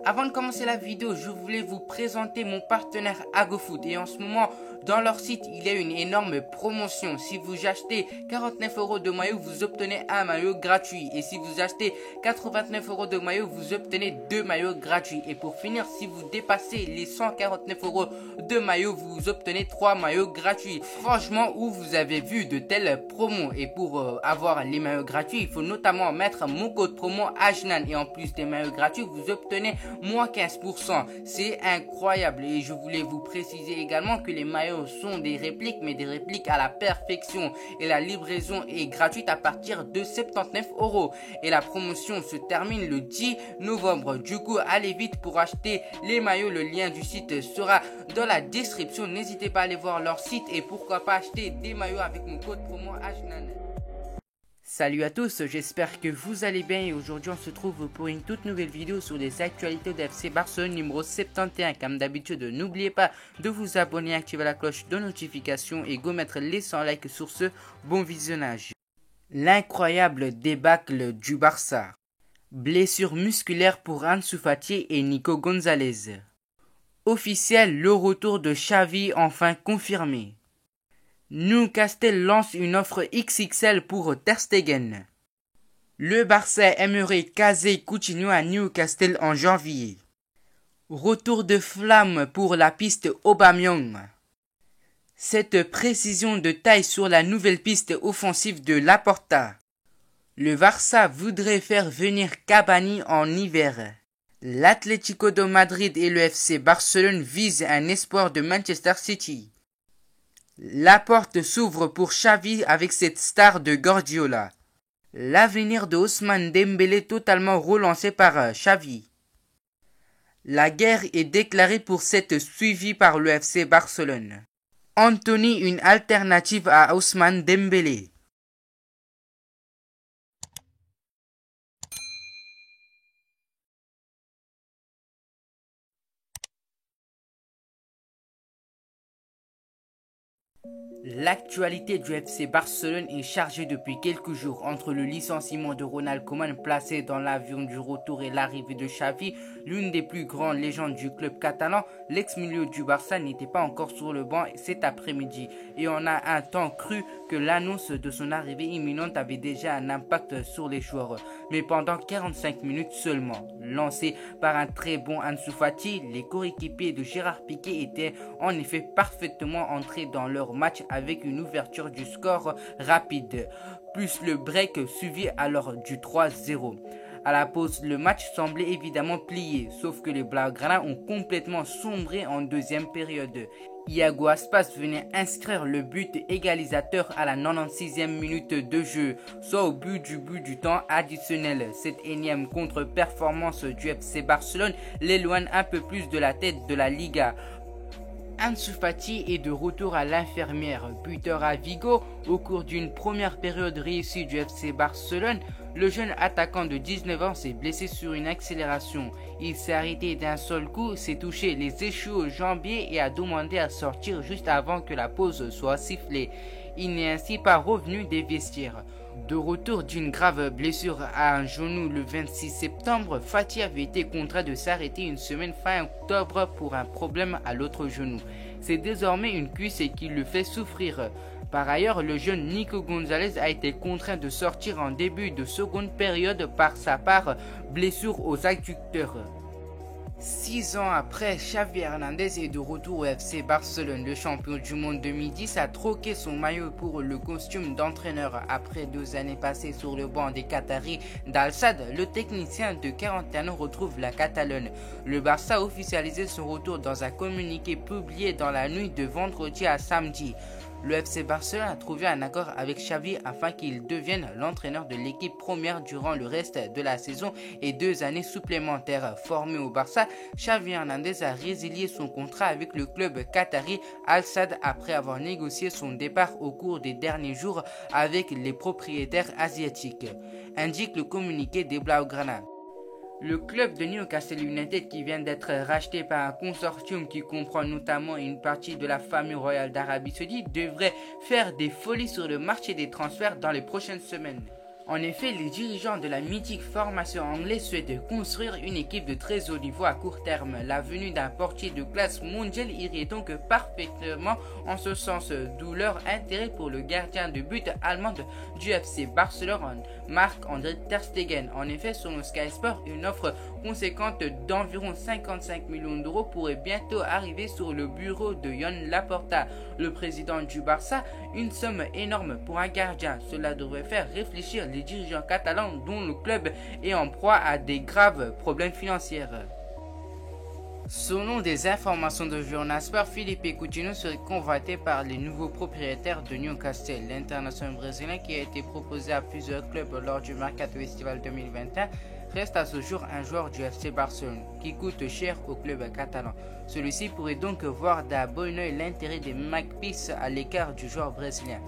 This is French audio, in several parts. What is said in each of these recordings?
Avant de commencer la vidéo, je voulais vous présenter mon partenaire AgoFoot. Et en ce moment, dans leur site, il y a une énorme promotion. Si vous achetez 49 € de maillot, vous obtenez un maillot gratuit. Et si vous achetez 89 € de maillot, vous obtenez 2 maillots gratuits. Et pour finir, si vous dépassez les 149 € de maillot, vous obtenez 3 maillots gratuits. Franchement, où vous avez vu de telles promos? Et pour avoir les maillots gratuits, il faut notamment mettre mon code promo AJNAN. Et en plus des maillots gratuits, vous obtenez moins 15%. C'est incroyable. Et je voulais vous préciser également que les maillots sont des répliques, mais des répliques à la perfection. Et la livraison est gratuite à partir de 79 €. Et la promotion se termine le 10 novembre. Du coup, allez vite pour acheter les maillots. Le lien du site sera dans la description. N'hésitez pas à aller voir leur site et pourquoi pas acheter des maillots avec mon code promo AJNAN. Salut à tous, j'espère que vous allez bien et aujourd'hui on se trouve pour une toute nouvelle vidéo sur les actualités de FC Barcelone numéro 71. Comme d'habitude, n'oubliez pas de vous abonner, activer la cloche de notification et go mettre les 100 likes sur ce bon visionnage. L'incroyable débâcle du Barça. Blessure musculaire pour Ansu Fati et Nico Gonzalez. Officiel, le retour de Xavi enfin confirmé. Newcastle lance une offre XXL pour Ter Stegen. Le Barça aimerait caser Coutinho à Newcastle en janvier. Retour de flamme pour la piste Aubameyang. Cette précision de taille sur la nouvelle piste offensive de Laporta. Le Barça voudrait faire venir Cavani en hiver. L'Atlético de Madrid et le FC Barcelone visent un espoir de Manchester City. La porte s'ouvre pour Xavi avec cette star de Guardiola. L'avenir de Ousmane Dembélé totalement relancé par Xavi. La guerre est déclarée pour cette suivie par le FC Barcelone. Anthony, une alternative à Ousmane Dembélé. L'actualité du FC Barcelone est chargée depuis quelques jours entre le licenciement de Ronald Koeman placé dans l'avion du retour et l'arrivée de Xavi, l'une des plus grandes légendes du club catalan. L'ex-milieu du Barça n'était pas encore sur le banc cet après-midi et on a un temps cru que l'annonce de son arrivée imminente avait déjà un impact sur les joueurs. Mais pendant 45 minutes seulement, lancé par un très bon Ansu Fati, les coéquipiers de Gérard Piqué étaient en effet parfaitement entrés dans leur match avec une ouverture du score rapide, plus le break suivi alors du 3-0. À la pause, le match semblait évidemment plié, sauf que les Blaugrana ont complètement sombré en deuxième période. Iago Aspas venait inscrire le but égalisateur à la 96e minute de jeu, soit au but du temps additionnel. Cette énième contre-performance du FC Barcelone l'éloigne un peu plus de la tête de la Liga. Ansu Fati est de retour à l'infirmière, buteur à Vigo au cours d'une première période réussie du FC Barcelone. Le jeune attaquant de 19 ans s'est blessé sur une accélération. Il s'est arrêté d'un seul coup, s'est touché les échos au jambier et a demandé à sortir juste avant que la pause soit sifflée. Il n'est ainsi pas revenu des vestiaires. De retour d'une grave blessure à un genou le 26 septembre, Fati avait été contraint de s'arrêter une semaine fin octobre pour un problème à l'autre genou. C'est désormais une cuisse qui le fait souffrir. Par ailleurs, le jeune Nico Gonzalez a été contraint de sortir en début de seconde période par sa part blessure aux adducteurs. 6 ans après, Xavi Hernandez est de retour au FC Barcelone. Le champion du monde 2010 a troqué son maillot pour le costume d'entraîneur. Après 2 années passées sur le banc des Qataris d'Al-Sadd, le technicien de 41 ans retrouve la Catalogne. Le Barça a officialisé son retour dans un communiqué publié dans la nuit de vendredi à samedi. Le FC Barcelone a trouvé un accord avec Xavi afin qu'il devienne l'entraîneur de l'équipe première durant le reste de la saison et 2 années supplémentaires. Formé au Barça, Xavi Hernandez a résilié son contrat avec le club qatari Al-Sadd après avoir négocié son départ au cours des derniers jours avec les propriétaires asiatiques, indique le communiqué des Blaugrana. Le club de Newcastle United, qui vient d'être racheté par un consortium qui comprend notamment une partie de la famille royale d'Arabie Saoudite, devrait faire des folies sur le marché des transferts dans les prochaines semaines. En effet, les dirigeants de la mythique formation anglaise souhaitent construire une équipe de très haut niveau à court terme. La venue d'un portier de classe mondiale irait donc parfaitement en ce sens, d'où leur intérêt pour le gardien de but allemand du FC Barcelone, Marc-André ter Stegen. En effet, selon Sky Sport, une offre conséquente d'environ 55 millions d'euros pourrait bientôt arriver sur le bureau de Joan Laporta, le président du Barça. Une somme énorme pour un gardien. Cela devrait faire réfléchir les dirigeants catalans dont le club est en proie à des graves problèmes financiers. Selon des informations de Journal Sport, Philippe Coutinho serait convoité par les nouveaux propriétaires de Newcastle. L'international brésilien, qui a été proposé à plusieurs clubs lors du mercato estival 2021, reste à ce jour un joueur du FC Barcelone, qui coûte cher au club catalan. Celui-ci pourrait donc voir d'un bon œil l'intérêt des Magpies à l'écart du joueur brésilien.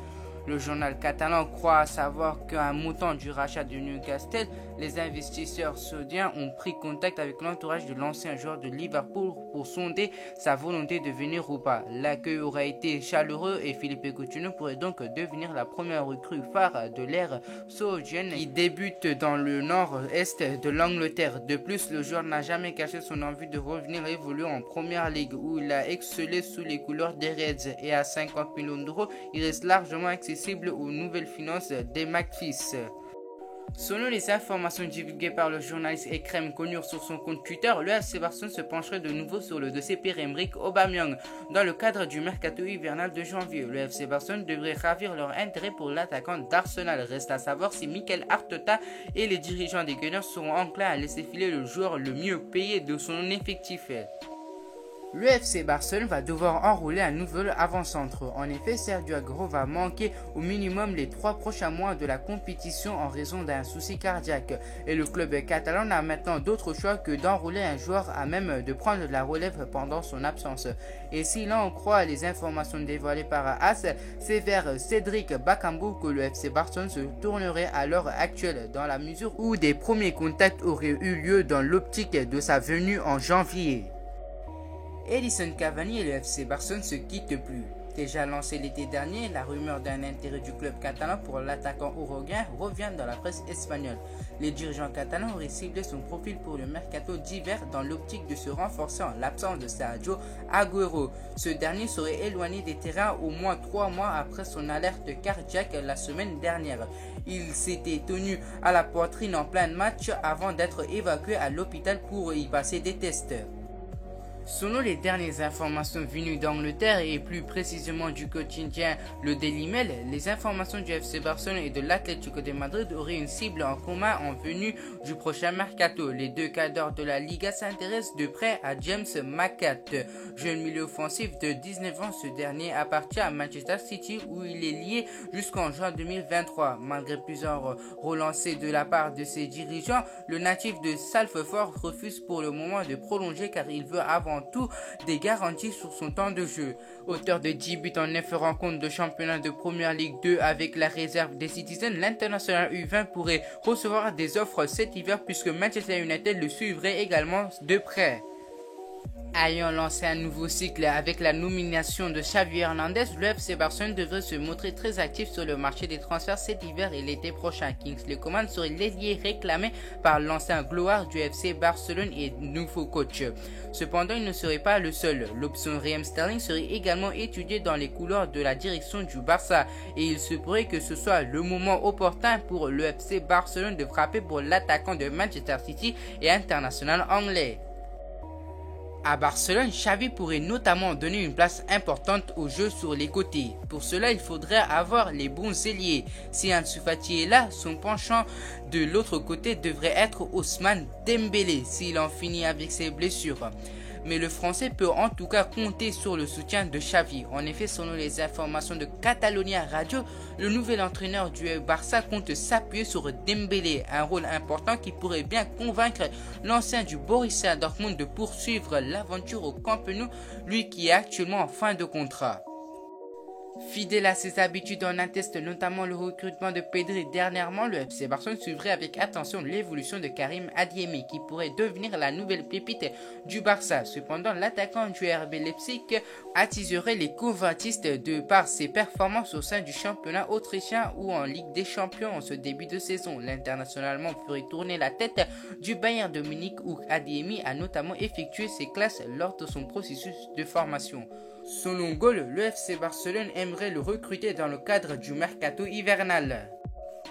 Le journal catalan croit savoir qu'un montant du rachat de Newcastle, les investisseurs saudiens ont pris contact avec l'entourage de l'ancien joueur de Liverpool pour sonder sa volonté de venir ou pas. L'accueil aura été chaleureux et Philippe Coutinho pourrait donc devenir la première recrue phare de l'ère saoudienne qui débute dans le nord-est de l'Angleterre. De plus, le joueur n'a jamais caché son envie de revenir évoluer en Première Ligue où il a excellé sous les couleurs des Reds, et à 50 millions d'euros, il reste largement accessible aux nouvelles finances des Magpies. Selon les informations divulguées par le journaliste Ekrem Konur sur son compte Twitter, le FC Barcelone se pencherait de nouveau sur le dossier Pierre-Emerick Aubameyang dans le cadre du mercato hivernal de janvier. Le FC Barcelone devrait ravir leur intérêt pour l'attaquant d'Arsenal. Reste à savoir si Mikel Arteta et les dirigeants des Gunners seront enclins à laisser filer le joueur le mieux payé de son effectif. Le FC Barcelone va devoir enrôler un nouvel avant-centre. En effet, Sergio Aguero va manquer au minimum les 3 prochains mois de la compétition en raison d'un souci cardiaque. Et le club catalan n'a maintenant d'autre choix que d'enrôler un joueur à même de prendre la relève pendant son absence. Et si l'on en croit les informations dévoilées par AS, c'est vers Cédric Bakambu que le FC Barcelone se tournerait à l'heure actuelle, dans la mesure où des premiers contacts auraient eu lieu dans l'optique de sa venue en janvier. Edinson Cavani et le FC Barcelone se quittent plus. Déjà lancé l'été dernier, la rumeur d'un intérêt du club catalan pour l'attaquant uruguayen revient dans la presse espagnole. Les dirigeants catalans auraient ciblé son profil pour le mercato d'hiver dans l'optique de se renforcer en l'absence de Sergio Aguero. Ce dernier serait éloigné des terrains au moins 3 mois après son alerte cardiaque la semaine dernière. Il s'était tenu à la poitrine en plein match avant d'être évacué à l'hôpital pour y passer des tests. Selon les dernières informations venues d'Angleterre et plus précisément du quotidien le Daily Mail, les informations du FC Barcelone et de l'Atlético de Madrid auraient une cible en commun en venue du prochain mercato. Les deux cadres de la Liga s'intéressent de près à James McCart, jeune milieu offensif de 19 ans. Ce dernier appartient à Manchester City où il est lié jusqu'en juin 2023. Malgré plusieurs relancées de la part de ses dirigeants, le natif de Salford refuse pour le moment de prolonger car il veut avant tout des garanties sur son temps de jeu. Auteur de 10 buts en 9 rencontres de championnat de Première Ligue 2 avec la réserve des Citizens, l'international U20 pourrait recevoir des offres cet hiver puisque Manchester United le suivrait également de près. Ayant lancé un nouveau cycle avec la nomination de Xavi Hernandez, le FC Barcelone devrait se montrer très actif sur le marché des transferts cet hiver et l'été prochain. Kingsley Coman serait l'ailier réclamé par l'ancien gloire du FC Barcelone et nouveau coach. Cependant, il ne serait pas le seul. L'option Raheem Sterling serait également étudiée dans les couloirs de la direction du Barça et il se pourrait que ce soit le moment opportun pour le FC Barcelone de frapper pour l'attaquant de Manchester City et international anglais. À Barcelone, Xavi pourrait notamment donner une place importante au jeu sur les côtés. Pour cela, il faudrait avoir les bons ailiers. Si Ansu Fati est là, son penchant de l'autre côté devrait être Ousmane Dembélé s'il en finit avec ses blessures. Mais le Français peut en tout cas compter sur le soutien de Xavi. En effet, selon les informations de Catalonia Radio, le nouvel entraîneur du Barça compte s'appuyer sur Dembélé, un rôle important qui pourrait bien convaincre l'ancien du Borussia Dortmund de poursuivre l'aventure au Camp Nou, lui qui est actuellement en fin de contrat. Fidèle à ses habitudes, on atteste notamment le recrutement de Pedri. Dernièrement, le FC Barcelone suivrait avec attention l'évolution de Karim Adeyemi qui pourrait devenir la nouvelle pépite du Barça. Cependant, l'attaquant du RB Leipzig attiserait les convoitistes de par ses performances au sein du championnat autrichien ou en Ligue des Champions en ce début de saison. L'international allemand ferait tourner la tête du Bayern de Munich où Adeyemi a notamment effectué ses classes lors de son processus de formation. Selon Goal, le FC Barcelone aimerait le recruter dans le cadre du mercato hivernal.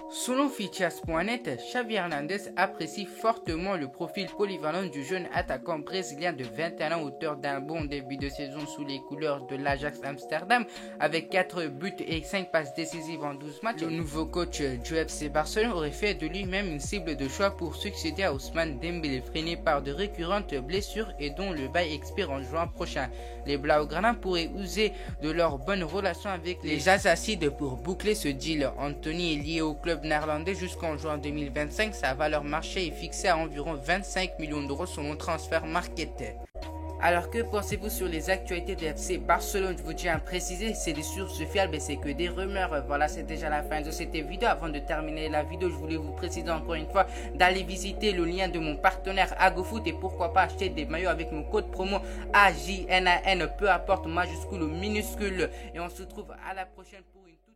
Selon Fichas.net, Xavi Hernandez apprécie fortement le profil polyvalent du jeune attaquant brésilien de 21 ans, auteur d'un bon début de saison sous les couleurs de l'Ajax Amsterdam avec 4 buts et 5 passes décisives en 12 matchs. Le nouveau coach du FC Barcelone aurait fait de lui-même une cible de choix pour succéder à Ousmane Dembélé, freiné par de récurrentes blessures et dont le bail expire en juin prochain. Les Blaugrana pourraient user de leur bonne relation avec les Asacides pour boucler ce deal. Anthony est lié au club néerlandais jusqu'en juin 2025. Sa valeur marché est fixée à environ 25 millions d'euros selon Transfer Market. Alors que pensez-vous sur les actualités de FC Barcelone? Je vous tiens à préciser, c'est des sources fiables et c'est que des rumeurs. Voilà, c'est déjà la fin de cette vidéo. Avant de terminer la vidéo, je voulais vous préciser encore une fois d'aller visiter le lien de mon partenaire AgoFoot et pourquoi pas acheter des maillots avec mon code promo AJNAN, peu importe majuscule ou minuscule. Et on se retrouve à la prochaine pour une toute